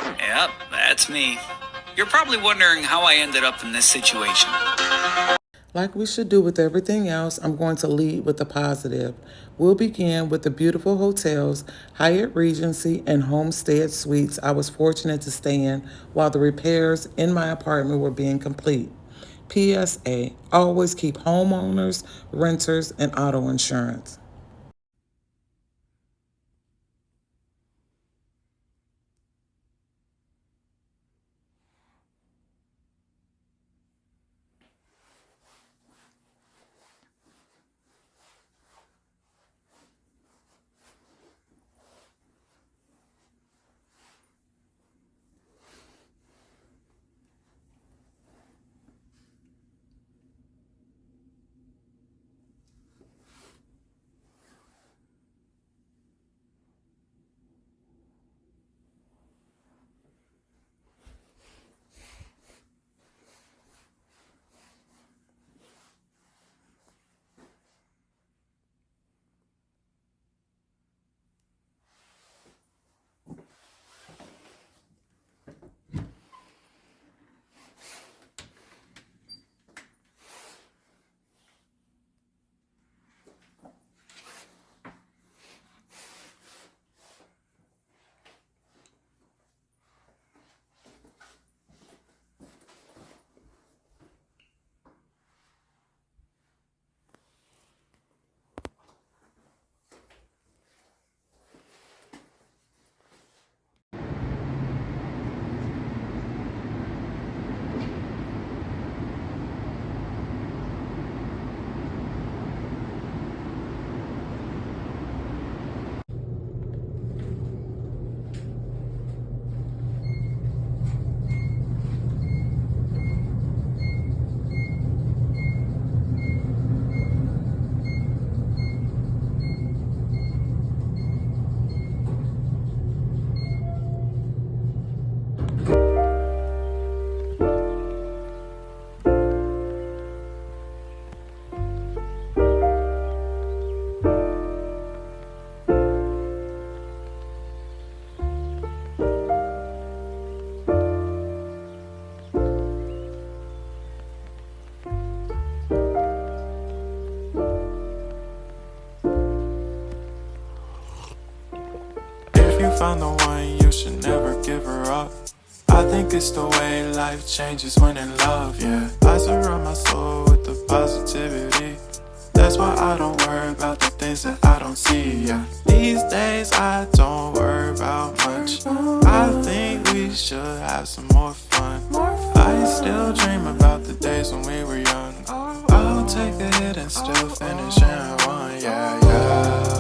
Yep, that's me. You're probably wondering how I ended up in this situation. Like we should do with everything else, I'm going to lead with the positive. We'll begin with the beautiful hotels, Hyatt Regency and Homestead Suites I was fortunate to stay in while the repairs in my apartment were being complete. PSA, always keep homeowners, renters, and auto insurance. Found the one, you should never give her up. I think it's the way life changes when in love, yeah. I surround my soul with the positivity. That's why I don't worry about the things that I don't see, yeah. These days I don't worry about much. I think we should have some more fun. I still dream about the days when we were young. I'll take a hit and still finish in one, yeah, yeah.